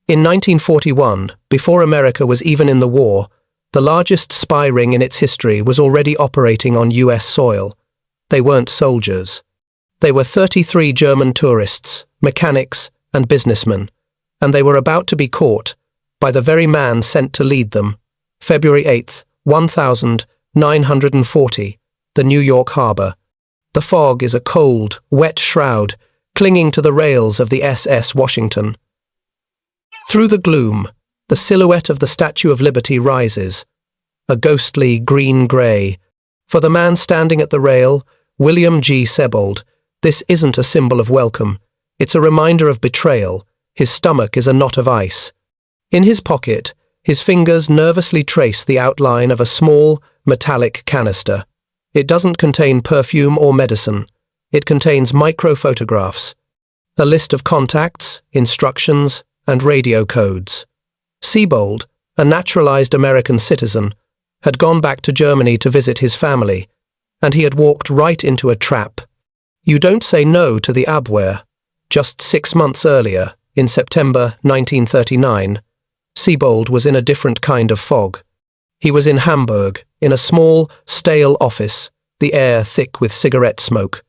In 1941, before America was even in the war, the largest spy ring in its history was already operating on US soil. They weren't soldiers. They were 33 German tourists, mechanics, and businessmen, and they were about to be caught by the very man sent to lead them. February 8th, 1940, the New York Harbor. The fog is a cold, wet shroud clinging to the rails of the SS Washington. Through the gloom, the silhouette of the Statue of Liberty rises, a ghostly green-grey. For the man standing at the rail, William Sebold, this isn't a symbol of welcome. It's a reminder of betrayal. His stomach is a knot of ice. In his pocket, his fingers nervously trace the outline of a small, metallic canister. It doesn't contain perfume or medicine. It contains microphotographs, a list of contacts, instructions, and radio codes. Sebold, a naturalized American citizen, had gone back to Germany to visit his family, and he had walked right into a trap. You don't say no to the Abwehr. Just 6 months earlier, in September 1939, Sebold was in a different kind of fog. He was in Hamburg, in a small, stale office, the air thick with cigarette smoke.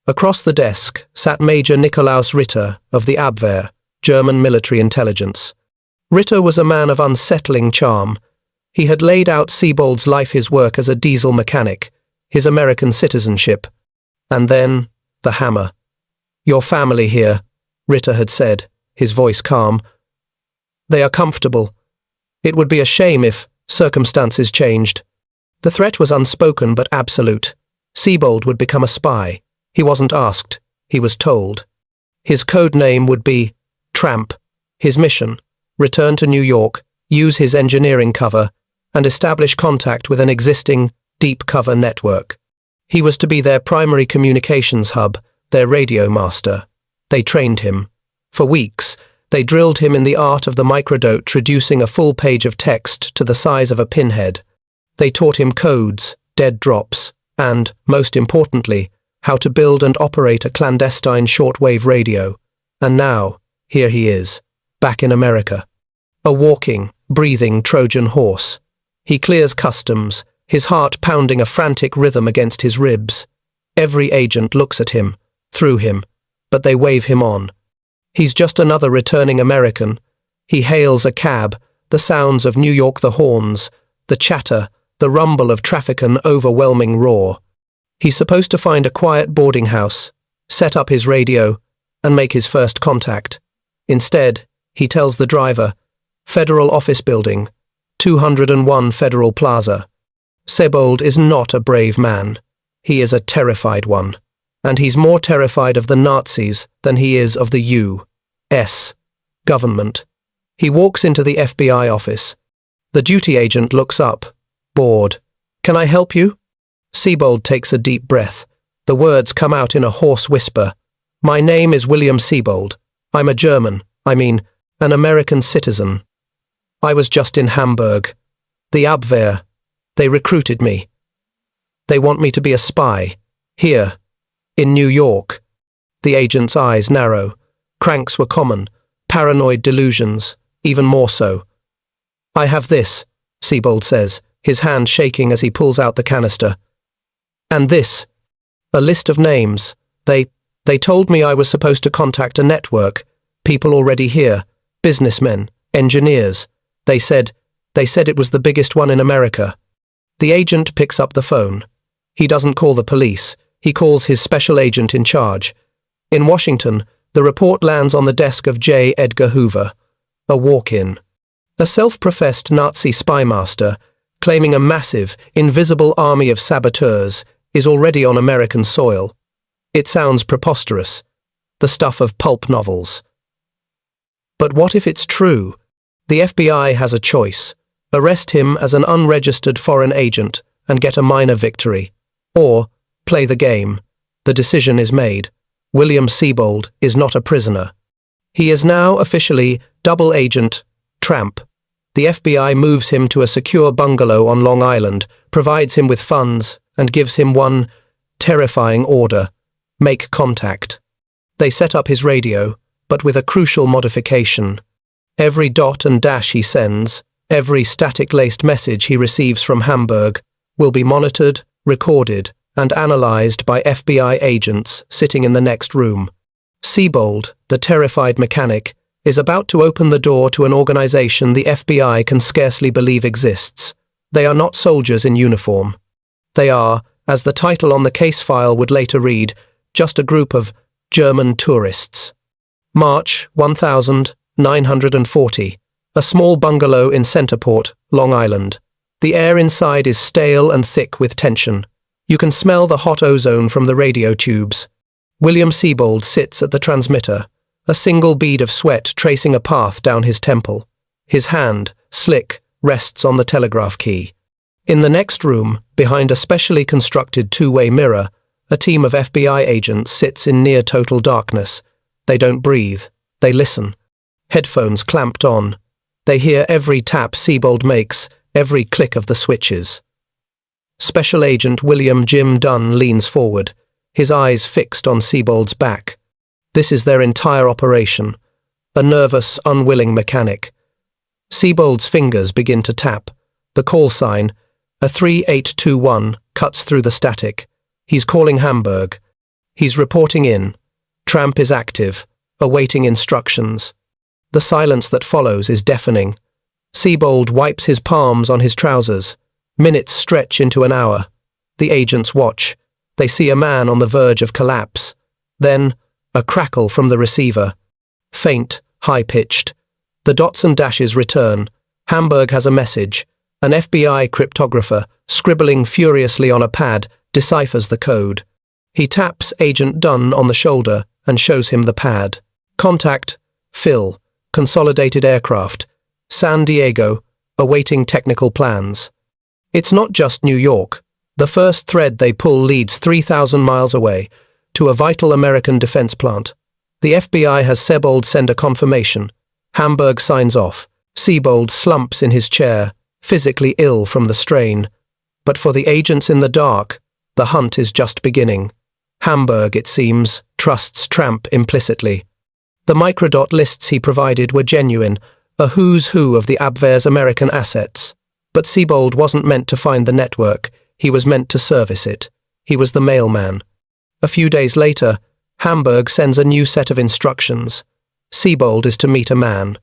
Across the desk sat Major Nikolaus Ritter of the Abwehr, German military intelligence. Ritter was a man of unsettling charm. He had laid out Sebold's life, his work as a diesel mechanic, his American citizenship. And then, the hammer. "Your family here," Ritter had said, his voice calm. "They are comfortable. It would be a shame if circumstances changed." The threat was unspoken but absolute. Sebold would become a spy. He wasn't asked, he was told. His code name would be Tramp. His mission: return to New York, use his engineering cover, and establish contact with an existing, deep cover network. He was to be their primary communications hub, their radio master. They trained him. For weeks, they drilled him in the art of the microdot, reducing a full page of text to the size of a pinhead. They taught him codes, dead drops, and, most importantly, how to build and operate a clandestine shortwave radio. And now, here he is, back in America. A walking, breathing Trojan horse. He clears customs, his heart pounding a frantic rhythm against his ribs. Every agent looks at him, through him, but they wave him on. He's just another returning American. He hails a cab, the sounds of New York, the horns, the chatter, the rumble of traffic, an overwhelming roar. He's supposed to find a quiet boarding house, set up his radio, and make his first contact. Instead, he tells the driver, "Federal Office Building, 201 Federal Plaza." Sebold is not a brave man. He is a terrified one. And he's more terrified of the Nazis than he is of the U.S. government. He walks into the FBI office. The duty agent looks up, bored. "Can I help you?" Sebold takes a deep breath. The words come out in a hoarse whisper. "My name is William Sebold. I'm a German, an American citizen. I was just in Hamburg. The Abwehr. They recruited me. They want me to be a spy. Here. In New York." The agent's eyes narrow. Cranks were common. Paranoid delusions, even more so. "I have this," Sebold says, his hand shaking as he pulls out the canister. "And this. A list of names. They told me I was supposed to contact a network. People already here. Businessmen. Engineers. They said it was the biggest one in America." The agent picks up the phone. He doesn't call the police. He calls his special agent in charge. In Washington, the report lands on the desk of J. Edgar Hoover. A walk-in. A self-professed Nazi spy master, claiming a massive, invisible army of saboteurs, is already on American soil. It sounds preposterous. The stuff of pulp novels. But what if it's true? The FBI has a choice. Arrest him as an unregistered foreign agent and get a minor victory. Or play the game. The decision is made. William Sebold is not a prisoner. He is now officially double agent Tramp. The FBI moves him to a secure bungalow on Long Island, provides him with funds, and gives him one terrifying order: make contact. They set up his radio, but with a crucial modification. Every dot and dash he sends, every static-laced message he receives from Hamburg, will be monitored, recorded, and analyzed by FBI agents sitting in the next room. Sebold, the terrified mechanic, is about to open the door to an organization the FBI can scarcely believe exists. They are not soldiers in uniform. They are, as the title on the case file would later read, just a group of German tourists. March 1940. A small bungalow in Centerport, Long Island. The air inside is stale and thick with tension. You can smell the hot ozone from the radio tubes. William Sebold sits at the transmitter, a single bead of sweat tracing a path down his temple. His hand, slick, rests on the telegraph key. In the next room, behind a specially constructed two-way mirror, a team of FBI agents sits in near-total darkness. They don't breathe. They listen. Headphones clamped on. They hear every tap Sebold makes, every click of the switches. Special Agent William Jim Dunn leans forward, his eyes fixed on Sebold's back. This is their entire operation. A nervous, unwilling mechanic. Sebold's fingers begin to tap. The call sign, a 3821, cuts through the static. He's calling Hamburg. He's reporting in. Tramp is active, awaiting instructions. The silence that follows is deafening. Sebold wipes his palms on his trousers. Minutes stretch into an hour. The agents watch. They see a man on the verge of collapse. Then, a crackle from the receiver. Faint, high-pitched. The dots and dashes return. Hamburg has a message. An FBI cryptographer, scribbling furiously on a pad, deciphers the code. He taps Agent Dunn on the shoulder and shows him the pad. Contact, Phil, Consolidated Aircraft, San Diego, awaiting technical plans. It's not just New York. The first thread they pull leads 3,000 miles away, to a vital American defense plant. The FBI has Sebold send a confirmation. Hamburg signs off. Sebold slumps in his chair, physically ill from the strain. But for the agents in the dark, the hunt is just beginning. Hamburg, it seems, trusts Tramp implicitly. The microdot lists he provided were genuine, a who's who of the Abwehr's American assets. But Sebold wasn't meant to find the network, he was meant to service it. He was the mailman. A few days later, Hamburg sends a new set of instructions. Sebold is to meet a man.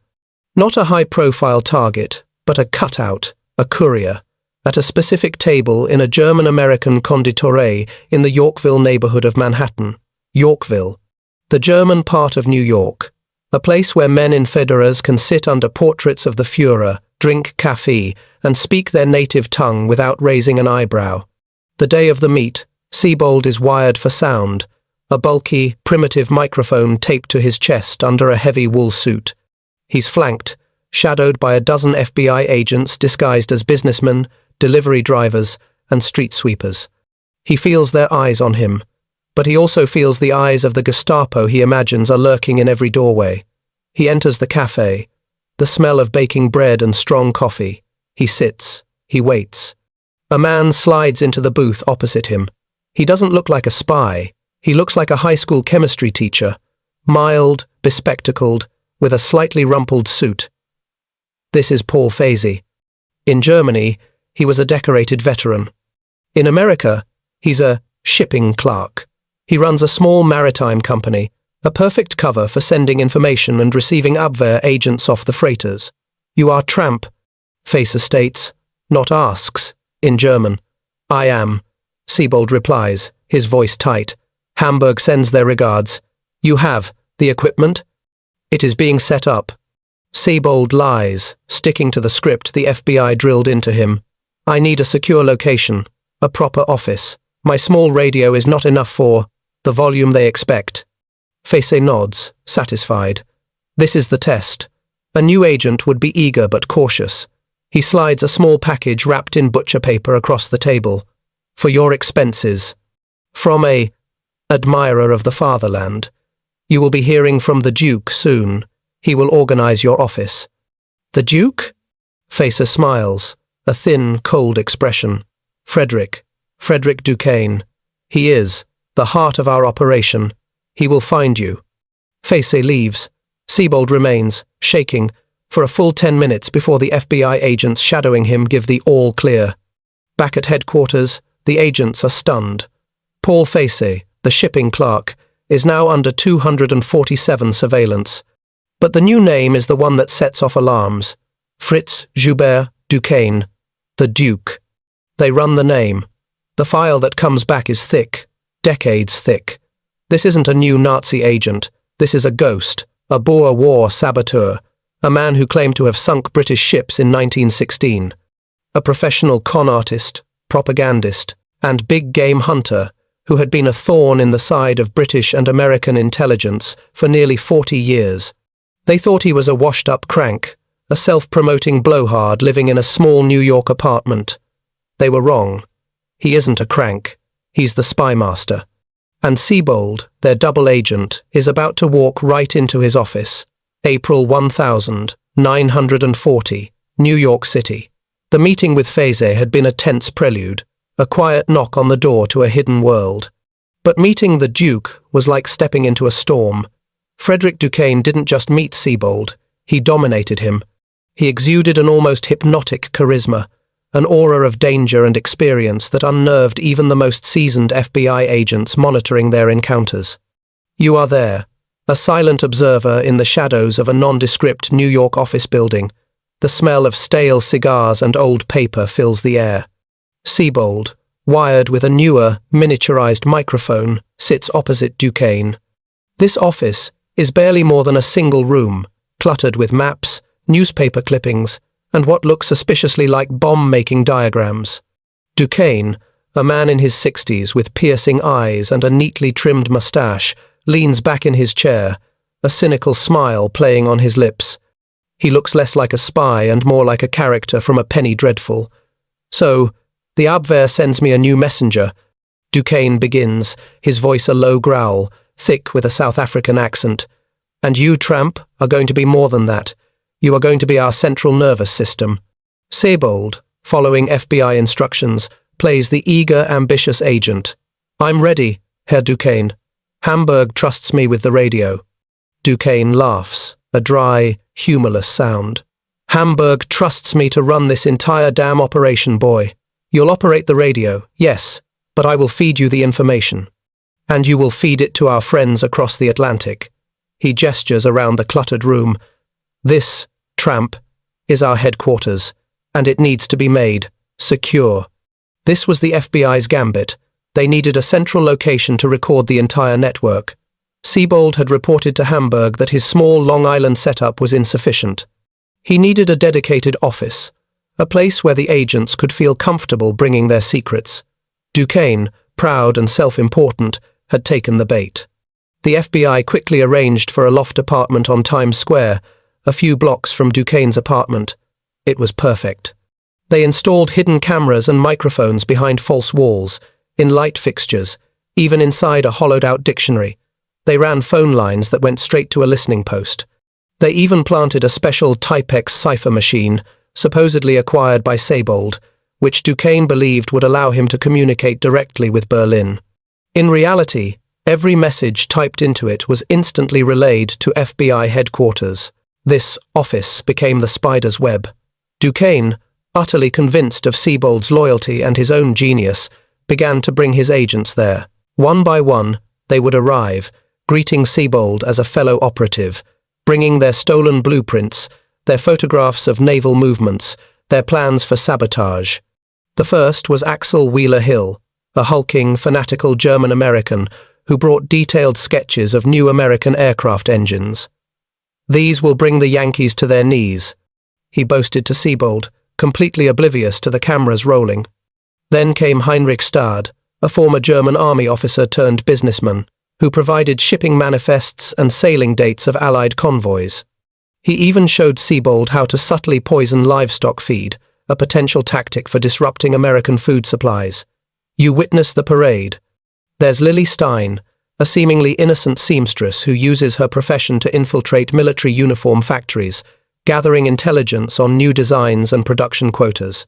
Not a high-profile target, but a cutout, a courier, at a specific table in a German-American conditorei in the Yorkville neighborhood of Manhattan. Yorkville, the German part of New York, a place where men in fedoras can sit under portraits of the Führer, drink caffè, and speak their native tongue without raising an eyebrow. The day of the meet, Sebold is wired for sound, a bulky, primitive microphone taped to his chest under a heavy wool suit. He's flanked, shadowed by a dozen FBI agents disguised as businessmen, delivery drivers, and street sweepers. He feels their eyes on him, but he also feels the eyes of the Gestapo he imagines are lurking in every doorway. He enters the cafe, the smell of baking bread and strong coffee. He sits, he waits. A man slides into the booth opposite him. He doesn't look like a spy. He looks like a high school chemistry teacher, mild, bespectacled, with a slightly rumpled suit. This is Paul Fazy. In Germany, he was a decorated veteran. In America, he's a shipping clerk. He runs a small maritime company, a perfect cover for sending information and receiving Abwehr agents off the freighters. You are Tramp, Facer states, not asks, in German. I am, Sebold replies, his voice tight. Hamburg sends their regards. You have the equipment? It is being set up. Sebold lies, sticking to the script the FBI drilled into him. I need a secure location, a proper office. My small radio is not enough for the volume they expect. Facer nods, satisfied. This is the test. A new agent would be eager but cautious. He slides a small package wrapped in butcher paper across the table. For your expenses. From a admirer of the fatherland. You will be hearing from the Duke soon. He will organize your office. The Duke? Facer smiles, a thin, cold expression. Frederick Duquesne. He is the heart of our operation. He will find you. Facer leaves. Sebold remains, shaking, for a full 10 minutes before the FBI agents shadowing him give the all clear. Back at headquarters, the agents are stunned. Paul Facey, the shipping clerk, is now under 247 surveillance. But the new name is the one that sets off alarms. Fritz Duquesne, the Duke. They run the name. The file that comes back is thick, decades thick. This isn't a new Nazi agent. This is a ghost, a Boer War saboteur, a man who claimed to have sunk British ships in 1916. A professional con artist, propagandist, and big game hunter who had been a thorn in the side of British and American intelligence for nearly 40 years. They thought he was a washed-up crank, a self-promoting blowhard living in a small New York apartment. They were wrong. He isn't a crank. He's the spy master. And Sebold, their double agent, is about to walk right into his office. April 1940, New York City. The meeting with Facey had been a tense prelude, a quiet knock on the door to a hidden world. But meeting the Duke was like stepping into a storm. Frederick Duquesne didn't just meet Sebold, he dominated him. He exuded an almost hypnotic charisma, an aura of danger and experience that unnerved even the most seasoned FBI agents monitoring their encounters. You are there, a silent observer in the shadows of a nondescript New York office building. The smell of stale cigars and old paper fills the air. Sebold, wired with a newer, miniaturized microphone, sits opposite Duquesne. This office is barely more than a single room, cluttered with maps, newspaper clippings, and what look suspiciously like bomb-making diagrams. Duquesne, a man in his 60s with piercing eyes and a neatly trimmed mustache, leans back in his chair, a cynical smile playing on his lips. He looks less like a spy and more like a character from a penny dreadful. So, the Abwehr sends me a new messenger. Duquesne begins, his voice a low growl, thick with a South African accent. And you, Tramp, are going to be more than that. You are going to be our central nervous system. Sebold, following FBI instructions, plays the eager, ambitious agent. I'm ready, Herr Duquesne. Hamburg trusts me with the radio. Duquesne laughs, a dry, humorless sound. Hamburg trusts me to run this entire damn operation, boy. You'll operate the radio, yes, but I will feed you the information. And you will feed it to our friends across the Atlantic. He gestures around the cluttered room. This, Tramp, is our headquarters, and it needs to be made secure. This was the FBI's gambit. They needed a central location to record the entire network. Sebold had reported to Hamburg that his small Long Island setup was insufficient. He needed a dedicated office, a place where the agents could feel comfortable bringing their secrets. Duquesne, proud and self-important, had taken the bait. The FBI quickly arranged for a loft apartment on Times Square, a few blocks from Duquesne's apartment. It was perfect. They installed hidden cameras and microphones behind false walls, in light fixtures, even inside a hollowed-out dictionary. They ran phone lines that went straight to a listening post. They even planted a special Type-X cipher machine, supposedly acquired by Sebold, which Duquesne believed would allow him to communicate directly with Berlin. In reality, every message typed into it was instantly relayed to FBI headquarters. This office became the spider's web. Duquesne, utterly convinced of Sebold's loyalty and his own genius, began to bring his agents there. One by one, they would arrive, greeting Sebold as a fellow operative, bringing their stolen blueprints, their photographs of naval movements, their plans for sabotage. The first was Axel Wheeler-Hill, a hulking, fanatical German-American who brought detailed sketches of new American aircraft engines. These will bring the Yankees to their knees, he boasted to Sebold, completely oblivious to the cameras rolling. Then came Heinrich Stade, a former German army officer turned businessman, who provided shipping manifests and sailing dates of Allied convoys. He even showed Sebold how to subtly poison livestock feed, a potential tactic for disrupting American food supplies. You witness the parade. There's Lily Stein, a seemingly innocent seamstress who uses her profession to infiltrate military uniform factories, gathering intelligence on new designs and production quotas.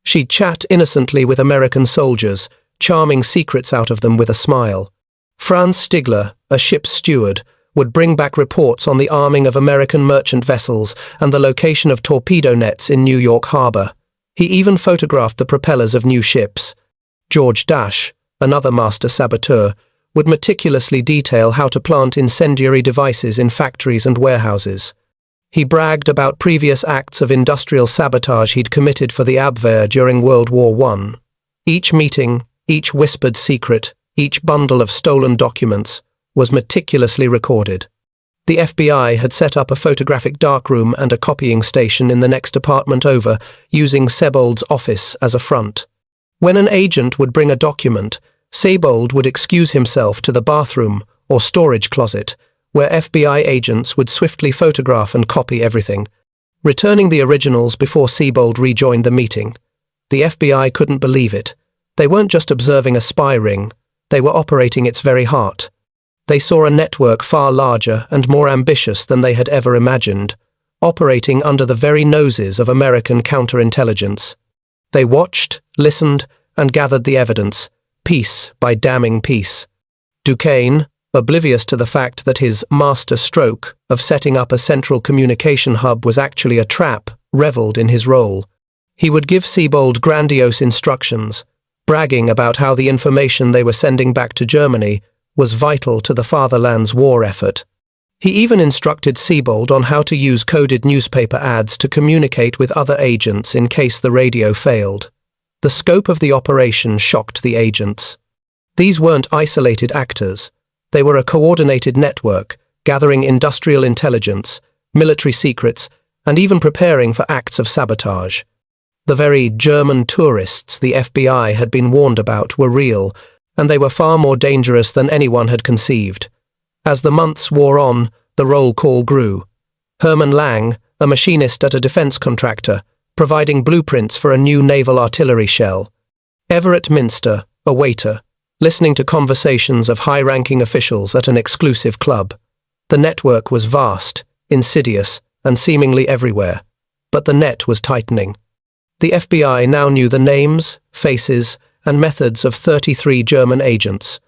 She'd chat innocently with American soldiers, charming secrets out of them with a smile. Franz Stigler, a ship's steward, would bring back reports on the arming of American merchant vessels and the location of torpedo nets in New York Harbor. He even photographed the propellers of new ships. George Dash, another master saboteur, would meticulously detail how to plant incendiary devices in factories and warehouses. He bragged about previous acts of industrial sabotage he'd committed for the Abwehr during World War I. Each meeting, each whispered secret, each bundle of stolen documents was meticulously recorded. The FBI had set up a photographic darkroom and a copying station in the next apartment over, using Sebold's office as a front. When an agent would bring a document, Sebold would excuse himself to the bathroom or storage closet, where FBI agents would swiftly photograph and copy everything, returning the originals before Sebold rejoined the meeting. The FBI couldn't believe it. They weren't just observing a spy ring, they were operating its very heart. They saw a network far larger and more ambitious than they had ever imagined, operating under the very noses of American counterintelligence. They watched, listened, and gathered the evidence, piece by damning piece. Duquesne, oblivious to the fact that his master stroke of setting up a central communication hub was actually a trap, reveled in his role. He would give Sebold grandiose instructions, bragging about how the information they were sending back to Germany was vital to the fatherland's war effort. He even instructed Sebold on how to use coded newspaper ads to communicate with other agents in case the radio failed. The scope of the operation shocked the agents. These weren't isolated actors. They were a coordinated network, gathering industrial intelligence, military secrets, and even preparing for acts of sabotage. The very German tourists the FBI had been warned about were real, and they were far more dangerous than anyone had conceived. As the months wore on, the roll call grew. Hermann Lang, a machinist at a defense contractor, providing blueprints for a new naval artillery shell. Everett Minster, a waiter, listening to conversations of high-ranking officials at an exclusive club. The network was vast, insidious, and seemingly everywhere. But the net was tightening. The FBI now knew the names, faces, and methods of 33 German agents.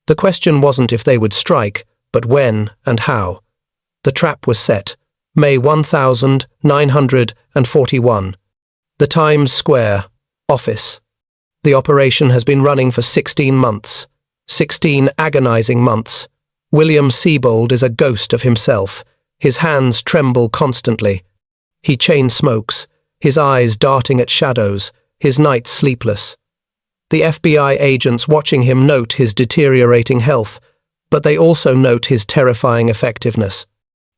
The question wasn't if they would strike, but when and how. The trap was set, May 1941. The Times Square, office. The operation has been running for 16 months. 16 agonizing months. William Sebold is a ghost of himself. His hands tremble constantly. He chain smokes, his eyes darting at shadows, his nights sleepless. The FBI agents watching him note his deteriorating health, but they also note his terrifying effectiveness.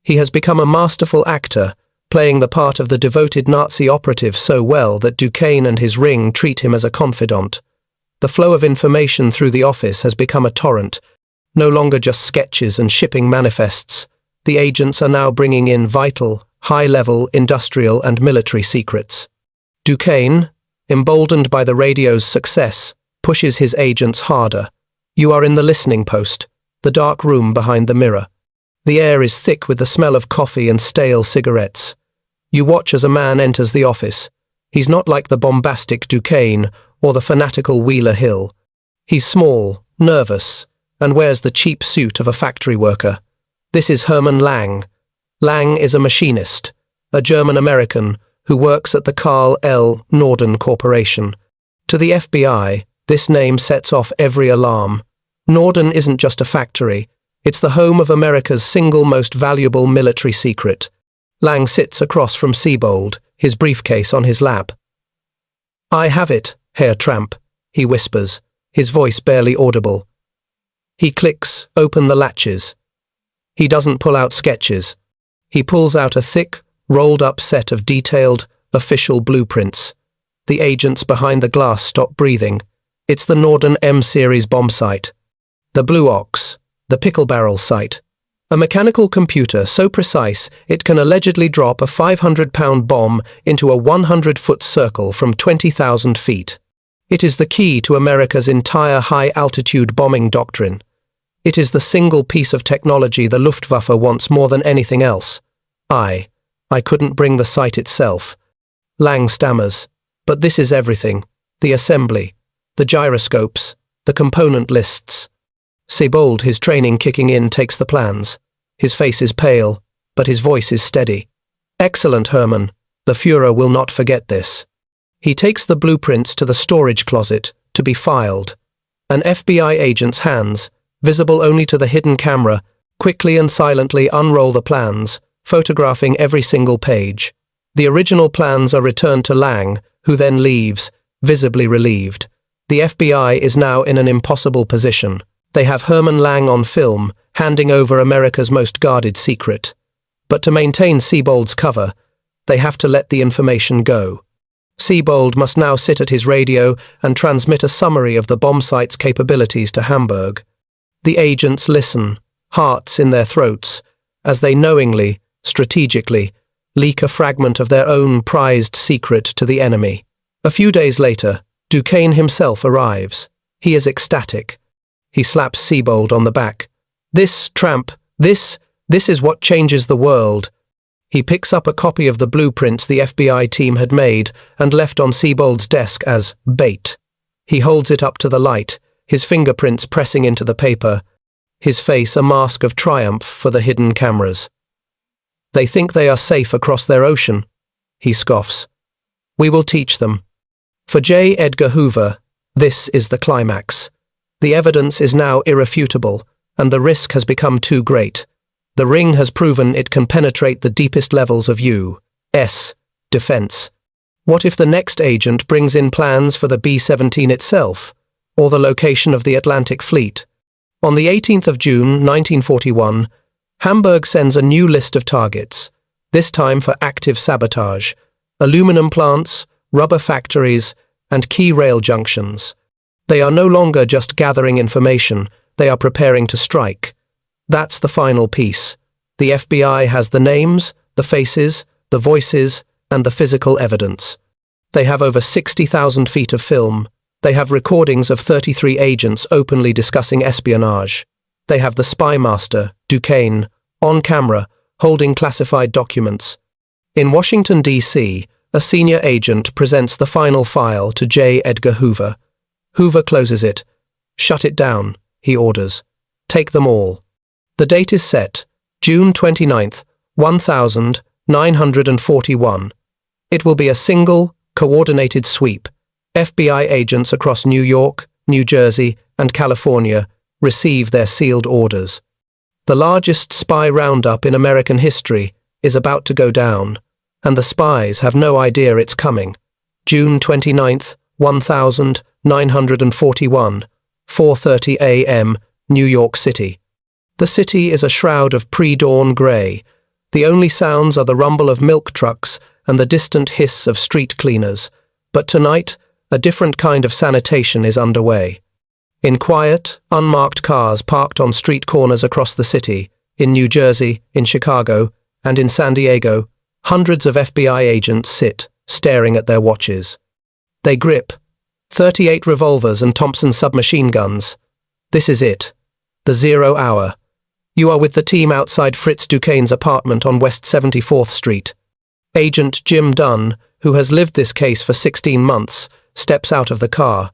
He has become a masterful actor, playing the part of the devoted Nazi operative so well that Duquesne and his ring treat him as a confidant. The flow of information through the office has become a torrent, no longer just sketches and shipping manifests. The agents are now bringing in vital, high-level industrial and military secrets. Duquesne, emboldened by the radio's success, pushes his agents harder. You are in the listening post, the dark room behind the mirror. The air is thick with the smell of coffee and stale cigarettes. You watch as a man enters the office. He's not like the bombastic Duquesne or the fanatical Wheeler Hill. He's small, nervous, and wears the cheap suit of a factory worker. This is Hermann Lang. Lang is a machinist, a German-American who works at the Carl L. Norden Corporation. To the FBI, this name sets off every alarm. Norden isn't just a factory. It's the home of America's single most valuable military secret. Lang sits across from Sebold, his briefcase on his lap. I have it, Herr Tramp, he whispers, his voice barely audible. He clicks open the latches. He doesn't pull out sketches. He pulls out a thick, rolled-up set of detailed, official blueprints. The agents behind the glass stop breathing. It's the Norden M-series bombsight. The Blue Ox, the pickle barrel sight. A mechanical computer so precise it can allegedly drop a 500-pound bomb into a 100-foot circle from 20,000 feet. It is the key to America's entire high-altitude bombing doctrine. It is the single piece of technology the Luftwaffe wants more than anything else. I couldn't bring the sight itself. Lang stammers. But this is everything. The assembly, the gyroscopes, the component lists. Sebold, his training kicking in, takes the plans. His face is pale, but his voice is steady. Excellent, Hermann. The Führer will not forget this. He takes the blueprints to the storage closet to be filed. An FBI agent's hands, visible only to the hidden camera, quickly and silently unroll the plans, photographing every single page. The original plans are returned to Lang, who then leaves, visibly relieved. The FBI is now in an impossible position. They have Hermann Lang on film, handing over America's most guarded secret. But to maintain Sebold's cover, they have to let the information go. Sebold must now sit at his radio and transmit a summary of the bombsight's capabilities to Hamburg. The agents listen, hearts in their throats, as they knowingly, strategically, leak a fragment of their own prized secret to the enemy. A few days later, Duquesne himself arrives. He is ecstatic. He slaps Sebold on the back. This, Tramp, this is what changes the world. He picks up a copy of the blueprints the FBI team had made and left on Sebold's desk as bait. He holds it up to the light, his fingerprints pressing into the paper, his face a mask of triumph for the hidden cameras. They think they are safe across their ocean, he scoffs. We will teach them. For J. Edgar Hoover, this is the climax. The evidence is now irrefutable, and the risk has become too great. The ring has proven it can penetrate the deepest levels of U.S. defense. What if the next agent brings in plans for the B-17 itself, or the location of the Atlantic Fleet? On the 18th of June, 1941, Hamburg sends a new list of targets, this time for active sabotage, aluminum plants, rubber factories, and key rail junctions. They are no longer just gathering information, they are preparing to strike. That's the final piece. The FBI has the names, the faces, the voices, and the physical evidence. They have over 60,000 feet of film. They have recordings of 33 agents openly discussing espionage. They have the spy master, Duquesne, on camera, holding classified documents. In Washington, D.C., a senior agent presents the final file to J. Edgar Hoover. Hoover closes it. Shut it down, he orders. Take them all. The date is set, June 29th, 1941. It will be a single, coordinated sweep. FBI agents across New York, New Jersey, and California receive their sealed orders. The largest spy roundup in American history is about to go down, and the spies have no idea it's coming. June 29th, 1941, 4:30 a.m., New York City. The city is a shroud of pre-dawn grey. The only sounds are the rumble of milk trucks and the distant hiss of street cleaners. But tonight, a different kind of sanitation is underway. In quiet, unmarked cars parked on street corners across the city, in New Jersey, in Chicago, and in San Diego, hundreds of FBI agents sit, staring at their watches. They grip 38 revolvers and Thompson submachine guns. This is it. The 0 hour. You are with the team outside Fritz Duquesne's apartment on West 74th Street. Agent Jim Dunn, who has lived this case for 16 months, steps out of the car.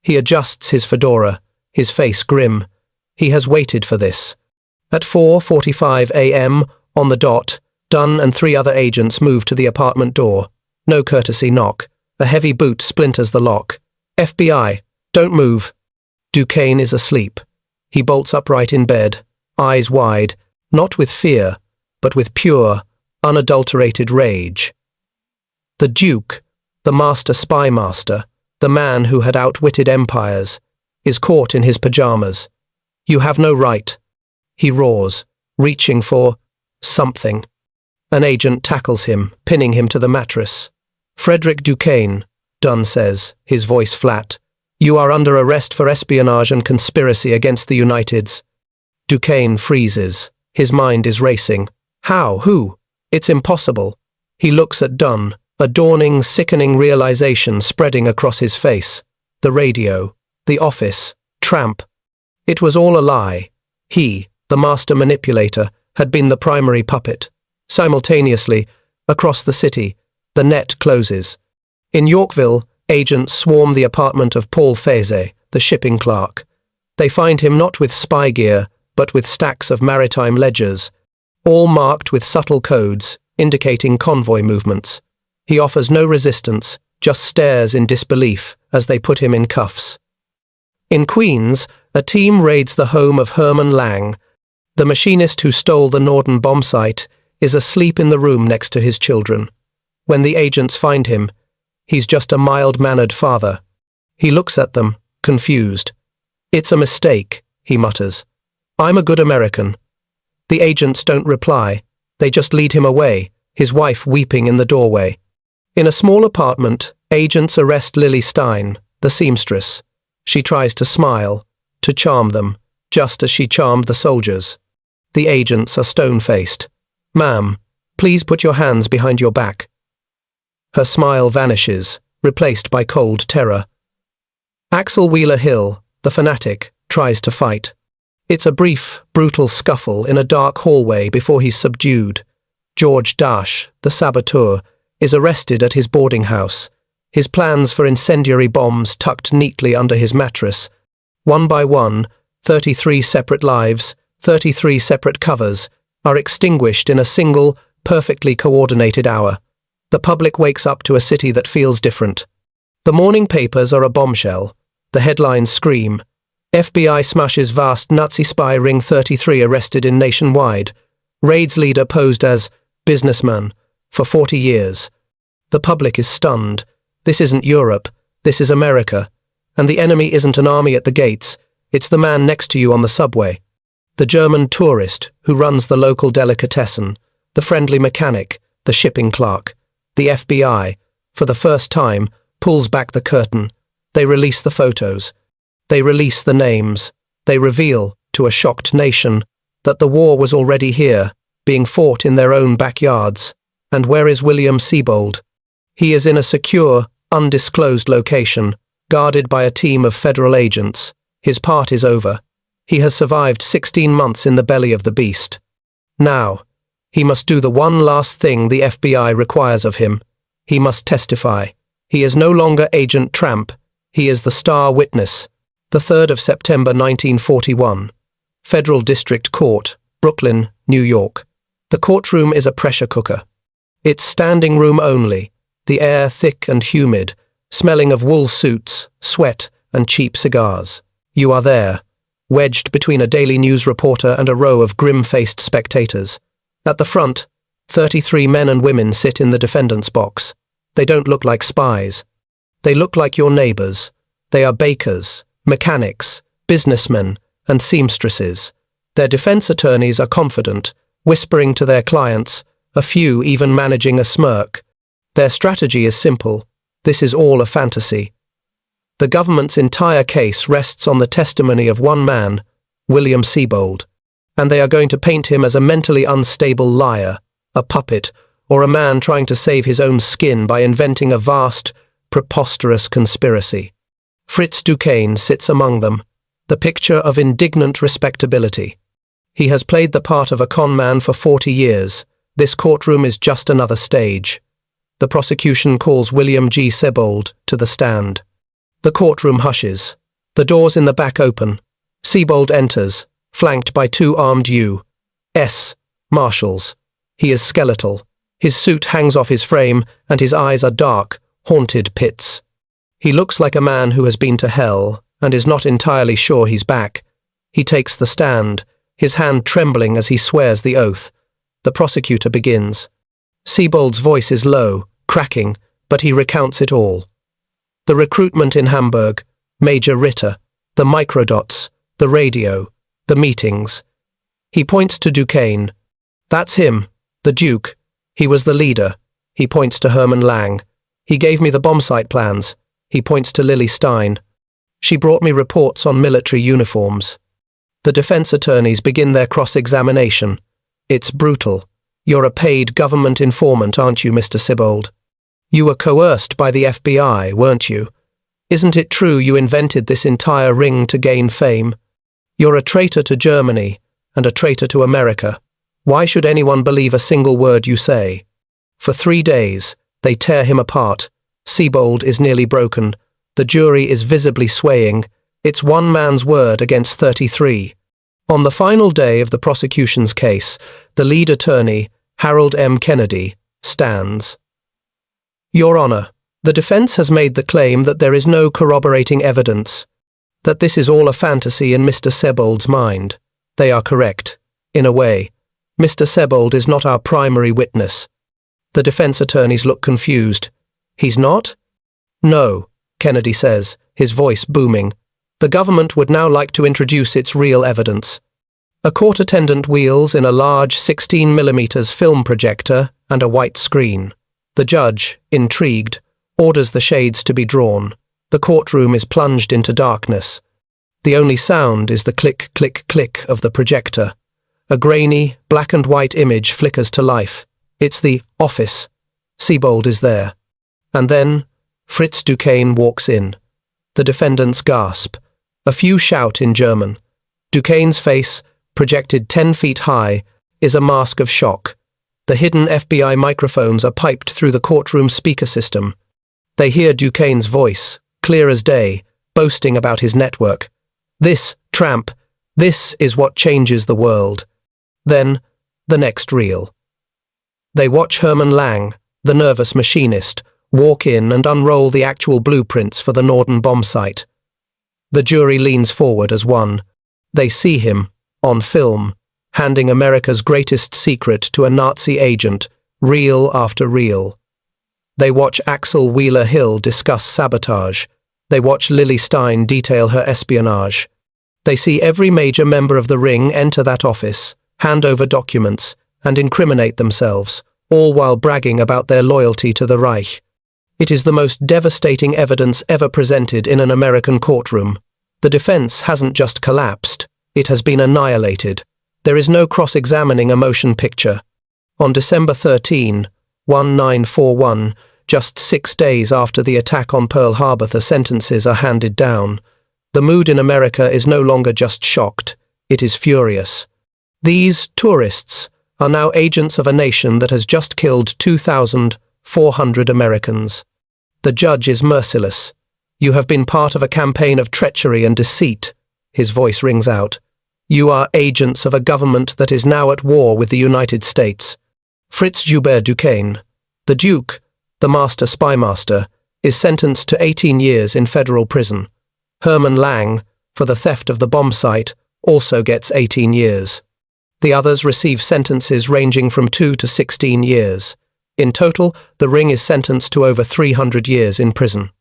He adjusts his fedora, his face grim. He has waited for this. At 4:45 a.m., on the dot, Dunn and 3 other agents move to the apartment door. No courtesy knock. A heavy boot splinters the lock. FBI, don't move. Duquesne is asleep. He bolts upright in bed, eyes wide, not with fear, but with pure, unadulterated rage. The Duke, the master spy master, the man who had outwitted empires, is caught in his pajamas. You have no right. He roars, reaching for something. An agent tackles him, pinning him to the mattress. Frederick Duquesne, Dunn says, his voice flat. You are under arrest for espionage and conspiracy against the Uniteds. Duquesne freezes. His mind is racing. How? Who? It's impossible. He looks at Dunn, a dawning, sickening realization spreading across his face. The radio, the office, Tramp. It was all a lie. He, the master manipulator, had been the primary puppet. Simultaneously, across the city, the net closes. In Yorkville, agents swarm the apartment of Paul Feze, the shipping clerk. They find him not with spy gear, but with stacks of maritime ledgers, all marked with subtle codes indicating convoy movements. He offers no resistance, just stares in disbelief as they put him in cuffs. In Queens, a team raids the home of Herman Lang. The machinist who stole the Norden Bombsight is asleep in the room next to his children. When the agents find him, he's just a mild-mannered father. He looks at them, confused. "It's a mistake," he mutters. "I'm a good American." The agents don't reply. They just lead him away, his wife weeping in the doorway. In a small apartment, agents arrest Lily Stein, the seamstress. She tries to smile, to charm them, just as she charmed the soldiers. The agents are stone-faced. "Ma'am, please put your hands behind your back." Her smile vanishes, replaced by cold terror. Axel Wheeler Hill, the fanatic, tries to fight. It's a brief, brutal scuffle in a dark hallway before he's subdued. George Dash, the saboteur, is arrested at his boarding house, his plans for incendiary bombs tucked neatly under his mattress. One by one, 33 separate lives, 33 separate covers, are extinguished in a single, perfectly coordinated hour. The public wakes up to a city that feels different. The morning papers are a bombshell. The headlines scream, "FBI smashes vast Nazi spy ring 33 arrested in nationwide. Raid's leader posed as businessman for 40 years. The public is stunned. This isn't Europe, this is America. And the enemy isn't an army at the gates, it's the man next to you on the subway. The German tourist who runs the local delicatessen, the friendly mechanic, the shipping clerk. The FBI, for the first time, pulls back the curtain. They release the photos. They release the names. They reveal, to a shocked nation, that the war was already here, being fought in their own backyards. And where is William Sebold? He is in a secure, undisclosed location, guarded by a team of federal agents. His part is over. He has survived 16 months in the belly of the beast. Now, he must do the one last thing the FBI requires of him. He must testify. He is no longer Agent Tramp. He is the star witness. The 3rd of September 1941. Federal District Court, Brooklyn, New York. The courtroom is a pressure cooker. It's standing room only, the air thick and humid, smelling of wool suits, sweat, and cheap cigars. You are there, wedged between a Daily News reporter and a row of grim-faced spectators. At the front, 33 men and women sit in the defendant's box. They don't look like spies. They look like your neighbors. They are bakers, mechanics, businessmen, and seamstresses. Their defense attorneys are confident, whispering to their clients, a few even managing a smirk. Their strategy is simple. This is all a fantasy. The government's entire case rests on the testimony of one man, William Sebold, and they are going to paint him as a mentally unstable liar, a puppet, or a man trying to save his own skin by inventing a vast, preposterous conspiracy. Fritz Duquesne sits among them, the picture of indignant respectability. He has played the part of a con man for 40 years. This courtroom is just another stage. The prosecution calls William G. Sebold to the stand. The courtroom hushes. The doors in the back open. Sebold enters, flanked by 2 armed U.S. Marshals. He is skeletal. His suit hangs off his frame, and his eyes are dark, haunted pits. He looks like a man who has been to hell and is not entirely sure he's back. He takes the stand, his hand trembling as he swears the oath. The prosecutor begins. Sebold's voice is low, cracking, but he recounts it all. The recruitment in Hamburg, Major Ritter, the microdots, the radio, the meetings. He points to Duquesne. That's him, the Duke. He was the leader. He points to Herman Lang. He gave me the bombsight plans. He points to Lily Stein. She brought me reports on military uniforms. The defense attorneys begin their cross-examination. It's brutal. You're a paid government informant, aren't you, Mr. Sebold? You were coerced by the FBI, weren't you? Isn't it true you invented this entire ring to gain fame? You're a traitor to Germany and a traitor to America. Why should anyone believe a single word you say? For 3 days, they tear him apart. Sebold is nearly broken. The jury is visibly swaying. It's one man's word against 33. On the final day of the prosecution's case, the lead attorney, Harold M. Kennedy, stands. Your Honor, the defense has made the claim that there is no corroborating evidence, that this is all a fantasy in Mr. Sebold's mind. They are correct. In a way, Mr. Sebold is not our primary witness. The defense attorneys look confused. He's not? No, Kennedy says, his voice booming. The government would now like to introduce its real evidence. A court attendant wheels in a large 16mm film projector and a white screen. The judge, intrigued, orders the shades to be drawn. The courtroom is plunged into darkness. The only sound is the click, click, click of the projector. A grainy, black and white image flickers to life. It's the office. Sebold is there. And then, Fritz Duquesne walks in. The defendants gasp. A few shout in German. Duquesne's face, projected 10 feet high, is a mask of shock. The hidden FBI microphones are piped through the courtroom speaker system. They hear Duquesne's voice, clear as day, boasting about his network. This, Tramp, this is what changes the world. Then, the next reel. They watch Herman Lang, the nervous machinist, walk in and unroll the actual blueprints for the Norden Bombsight. The jury leans forward as one. They see him, on film, handing America's greatest secret to a Nazi agent, reel after reel. They watch Axel Wheeler-Hill discuss sabotage. They watch Lily Stein detail her espionage. They see every major member of the ring enter that office, hand over documents, and incriminate themselves, all while bragging about their loyalty to the Reich. It is the most devastating evidence ever presented in an American courtroom. The defense hasn't just collapsed, it has been annihilated. There is no cross-examining a motion picture. On December 13, 1941, just 6 days after the attack on Pearl Harbor, the sentences are handed down. The mood in America is no longer just shocked, it is furious. These tourists are now agents of a nation that has just killed 2,400 Americans. The judge is merciless. You have been part of a campaign of treachery and deceit, his voice rings out. You are agents of a government that is now at war with the United States. Fritz Duquesne, the Duke, the master spymaster, is sentenced to 18 years in federal prison. Herman Lang, for the theft of the bombsight, also gets 18 years. The others receive sentences ranging from 2 to 16 years. In total, the ring is sentenced to over 300 years in prison.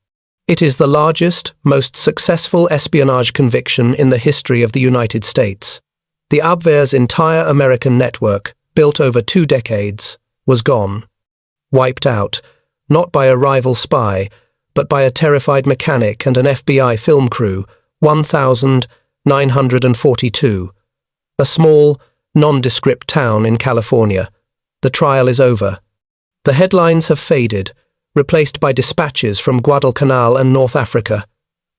It is the largest, most successful espionage conviction in the history of the United States. The Abwehr's entire American network, built over 2 decades, was gone. Wiped out, not by a rival spy, but by a terrified mechanic and an FBI film crew, 1,942. A small, nondescript town in California. The trial is over. The headlines have faded, replaced by dispatches from Guadalcanal and North Africa.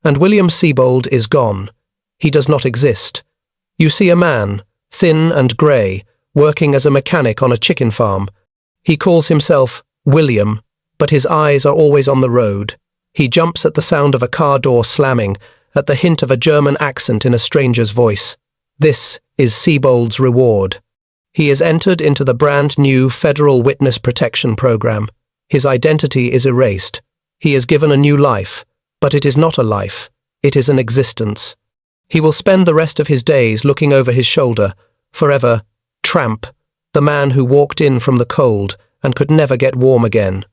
And William Sebold is gone. He does not exist. You see a man, thin and grey, working as a mechanic on a chicken farm. He calls himself William, but his eyes are always on the road. He jumps at the sound of a car door slamming, at the hint of a German accent in a stranger's voice. This is Sebold's reward. He is entered into the brand new Federal Witness Protection Program. His identity is erased. He is given a new life, but it is not a life. It is an existence. He will spend the rest of his days looking over his shoulder, forever, Tramp, the man who walked in from the cold and could never get warm again.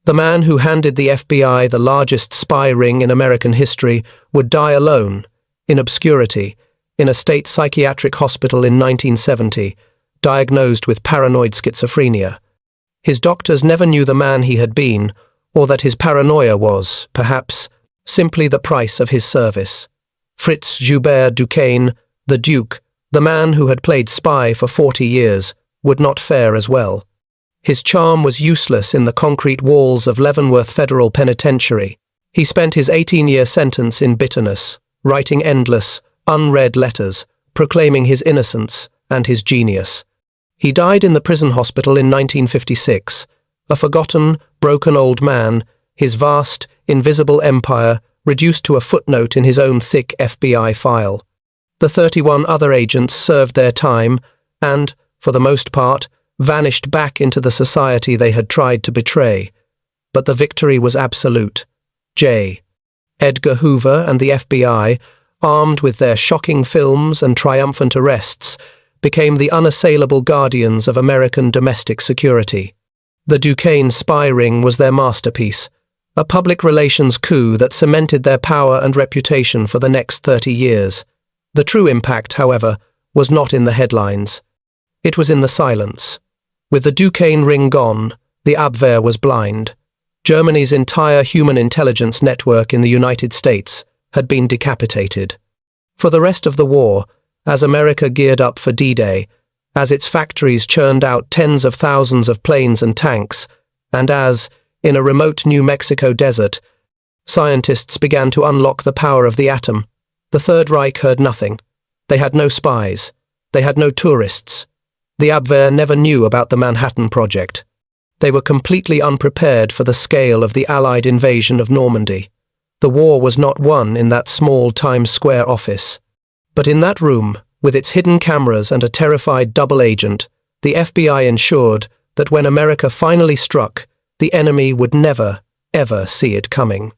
The man who handed the FBI the largest spy ring in American history would die alone, in obscurity, in a state psychiatric hospital in 1970, diagnosed with paranoid schizophrenia. His doctors never knew the man he had been, or that his paranoia was, perhaps, simply the price of his service. Fritz Duquesne, the Duke, the man who had played spy for 40 years, would not fare as well. His charm was useless in the concrete walls of Leavenworth Federal Penitentiary. He spent his 18-year sentence in bitterness, writing endless, unread letters, proclaiming his innocence and his genius. He died in the prison hospital in 1956, a forgotten, broken old man, his vast, invisible empire reduced to a footnote in his own thick FBI file. The 31 other agents served their time and, for the most part, vanished back into the society they had tried to betray. But the victory was absolute. J. Edgar Hoover and the FBI, armed with their shocking films and triumphant arrests, became the unassailable guardians of American domestic security. The Duquesne spy ring was their masterpiece, a public relations coup that cemented their power and reputation for the next 30 years. The true impact, however, was not in the headlines. It was in the silence. With the Duquesne ring gone, the Abwehr was blind. Germany's entire human intelligence network in the United States had been decapitated. For the rest of the war, as America geared up for D-Day, as its factories churned out tens of thousands of planes and tanks, and as, in a remote New Mexico desert, scientists began to unlock the power of the atom, the Third Reich heard nothing. They had no spies. They had no tourists. The Abwehr never knew about the Manhattan Project. They were completely unprepared for the scale of the Allied invasion of Normandy. The war was not won in that small Times Square office. But in that room, with its hidden cameras and a terrified double agent, the FBI ensured that when America finally struck, the enemy would never, ever see it coming.